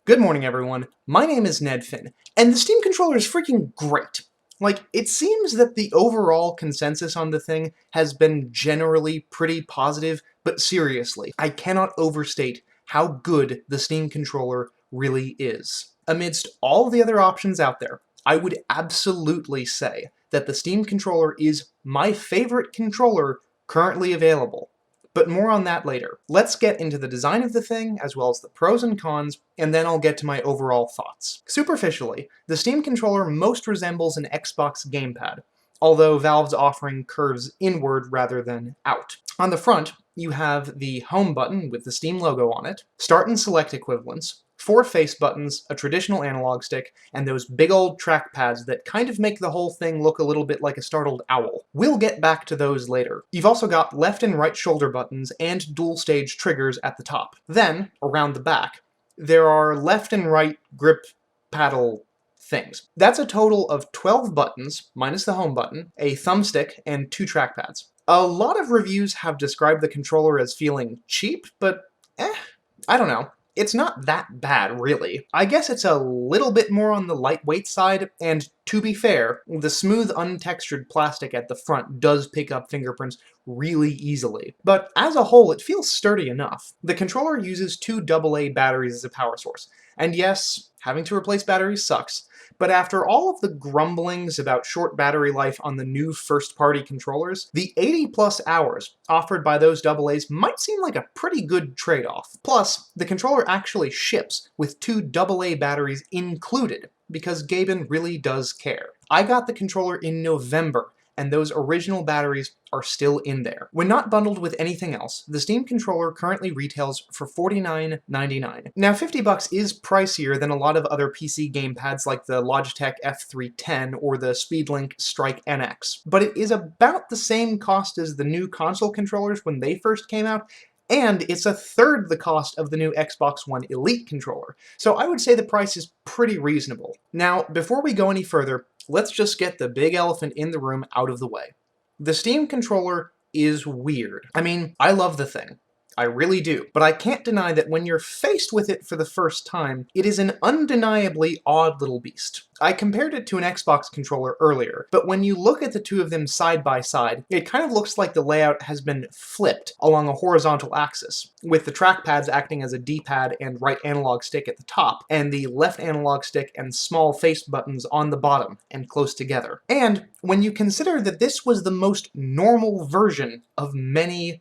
Good morning, everyone. My name is Ned Finn, and the Steam controller is freaking great. Like, it seems that the overall consensus on the thing has been generally pretty positive, but seriously, I cannot overstate how good the Steam controller really is. Amidst all the other options out there, I would absolutely say that the Steam controller is my favorite controller currently available. But more on that later. Let's get into the design of the thing, as well as the pros and cons, and then I'll get to my overall thoughts. Superficially, the Steam controller most resembles an Xbox gamepad, although Valve's offering curves inward rather than out. On the front, you have the home button with the Steam logo on it, start and select equivalents, 4 face buttons, a traditional analog stick, and those big old trackpads that kind of make the whole thing look a little bit like a startled owl. We'll get back to those later. You've also got left and right shoulder buttons and dual stage triggers at the top. Then, around the back, there are left and right grip paddle things. That's a total of 12 buttons, minus the home button, a thumbstick, and 2 trackpads. A lot of reviews have described the controller as feeling cheap, but I don't know. It's not that bad, really. I guess it's a little bit more on the lightweight side, and to be fair, the smooth, untextured plastic at the front does pick up fingerprints really easily. But as a whole, it feels sturdy enough. The controller uses 2 AA batteries as a power source, and yes, having to replace batteries sucks, but after all of the grumblings about short battery life on the new first-party controllers, the 80+ hours offered by those AA's might seem like a pretty good trade-off. Plus, the controller actually ships with 2 AA batteries included, because Gaben really does care. I got the controller in November, and those original batteries are still in there. When not bundled with anything else, the Steam controller currently retails for $49.99. Now, $50 is pricier than a lot of other PC gamepads like the Logitech F310 or the Speedlink Strike NX, but it is about the same cost as the new console controllers when they first came out, and it's a third the cost of the new Xbox One Elite controller, so I would say the price is pretty reasonable. Now, before we go any further, let's just get the big elephant in the room out of the way. The Steam controller is weird. I mean, I love the thing. I really do. But I can't deny that when you're faced with it for the first time, it is an undeniably odd little beast. I compared it to an Xbox controller earlier, but when you look at the two of them side by side, it kind of looks like the layout has been flipped along a horizontal axis, with the trackpads acting as a D-pad and right analog stick at the top, and the left analog stick and small face buttons on the bottom and close together. And when you consider that this was the most normal version of many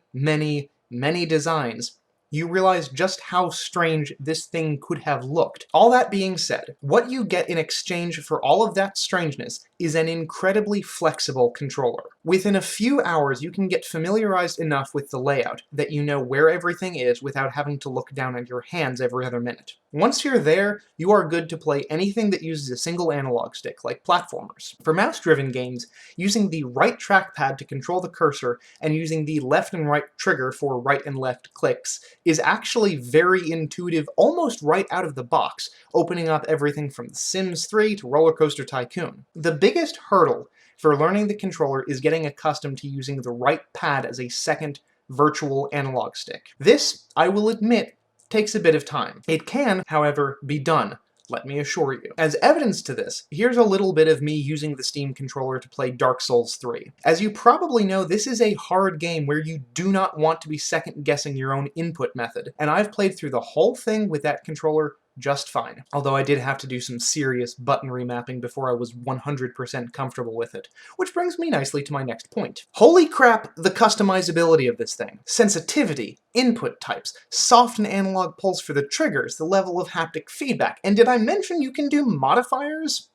designs, you realize just how strange this thing could have looked. All that being said, what you get in exchange for all of that strangeness is an incredibly flexible controller. Within a few hours, you can get familiarized enough with the layout that you know where everything is without having to look down at your hands every other minute. Once you're there, you are good to play anything that uses a single analog stick, like platformers. For mouse-driven games, using the right trackpad to control the cursor and using the left and right trigger for right and left clicks is actually very intuitive almost right out of the box, opening up everything from The Sims 3 to Roller Coaster Tycoon. The biggest hurdle for learning the controller is getting accustomed to using the right pad as a second virtual analog stick. This, I will admit, takes a bit of time. It can, however, be done, let me assure you. As evidence to this, here's a little bit of me using the Steam controller to play Dark Souls 3. As you probably know, this is a hard game where you do not want to be second-guessing your own input method, and I've played through the whole thing with that controller just fine. Although I did have to do some serious button remapping before I was 100% comfortable with it. Which brings me nicely to my next point. Holy crap, the customizability of this thing. Sensitivity, input types, soft and analog pulse for the triggers, the level of haptic feedback, and did I mention you can do modifiers?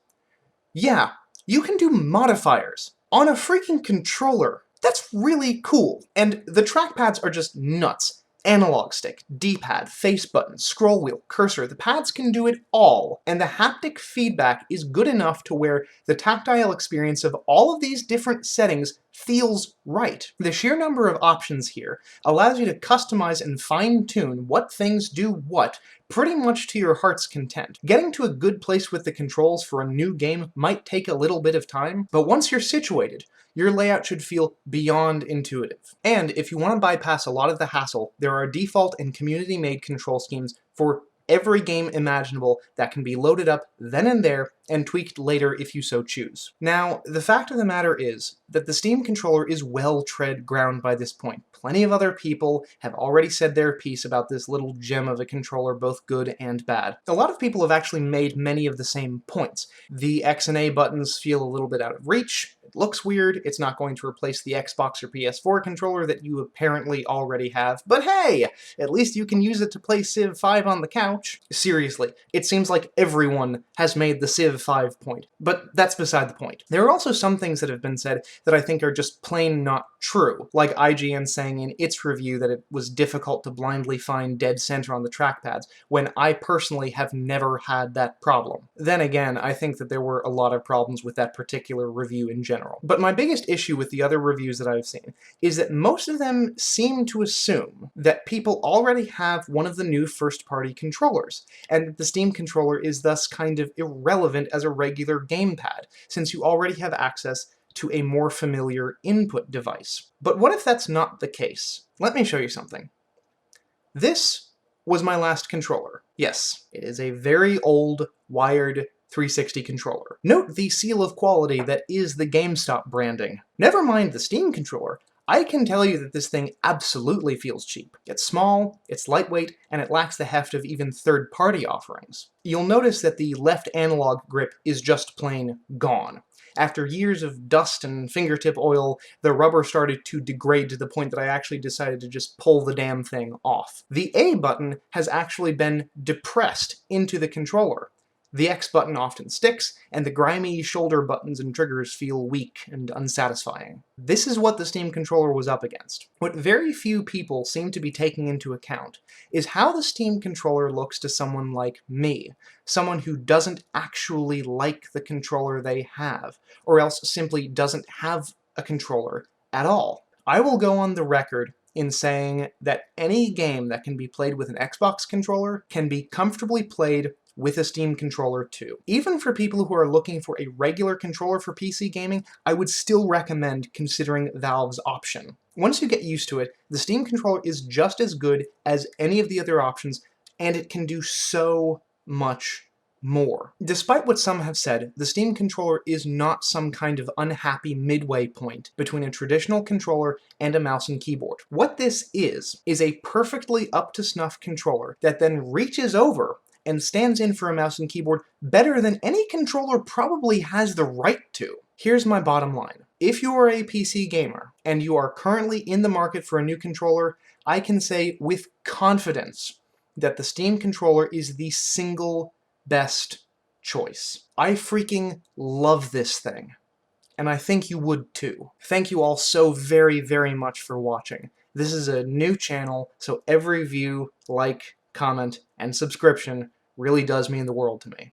Yeah, you can do modifiers on a freaking controller. That's really cool. And the trackpads are just nuts. Analog stick, D-pad, face button, scroll wheel, cursor, the pads can do it all, and the haptic feedback is good enough to where the tactile experience of all of these different settings feels right. The sheer number of options here allows you to customize and fine-tune what things do what pretty much to your heart's content. Getting to a good place with the controls for a new game might take a little bit of time, but once you're situated, your layout should feel beyond intuitive. And if you want to bypass a lot of the hassle, there are default and community-made control schemes for every game imaginable that can be loaded up then and there and tweaked later if you so choose. Now, the fact of the matter is that the Steam controller is well-tread ground by this point. Plenty of other people have already said their piece about this little gem of a controller, both good and bad. A lot of people have actually made many of the same points. The X and A buttons feel a little bit out of reach, it looks weird, it's not going to replace the Xbox or PS4 controller that you apparently already have, but hey! At least you can use it to play Civ 5 on the couch. Seriously, it seems like everyone has made the Civ 5 point, but that's beside the point. There are also some things that have been said that I think are just plain not true, like IGN saying in its review that it was difficult to blindly find dead center on the trackpads, when I personally have never had that problem. Then again, I think that there were a lot of problems with that particular review in general. But my biggest issue with the other reviews that I've seen is that most of them seem to assume that people already have one of the new first-party controllers, and that the Steam controller is thus kind of irrelevant as a regular gamepad, since you already have access to a more familiar input device. But what if that's not the case? Let me show you something. This was my last controller. Yes, it is a very old, wired 360 controller. Note the seal of quality that is the GameStop branding. Never mind the Steam controller, I can tell you that this thing absolutely feels cheap. It's small, it's lightweight, and it lacks the heft of even third-party offerings. You'll notice that the left analog grip is just plain gone. After years of dust and fingertip oil, the rubber started to degrade to the point that I actually decided to just pull the damn thing off. The A button has actually been depressed into the controller. The X button often sticks, and the grimy shoulder buttons and triggers feel weak and unsatisfying. This is what the Steam controller was up against. What very few people seem to be taking into account is how the Steam controller looks to someone like me, someone who doesn't actually like the controller they have, or else simply doesn't have a controller at all. I will go on the record in saying that any game that can be played with an Xbox controller can be comfortably played with a Steam controller too. Even for people who are looking for a regular controller for PC gaming, I would still recommend considering Valve's option. Once you get used to it, the Steam controller is just as good as any of the other options, and it can do so much more. Despite what some have said, the Steam controller is not some kind of unhappy midway point between a traditional controller and a mouse and keyboard. What this is a perfectly up-to-snuff controller that then reaches over and stands in for a mouse and keyboard better than any controller probably has the right to. Here's my bottom line. If you are a PC gamer, and you are currently in the market for a new controller, I can say with confidence that the Steam controller is the single best choice. I freaking love this thing, and I think you would too. Thank you all so very, very much for watching. This is a new channel, so every view, like, comment, and subscription really does mean the world to me.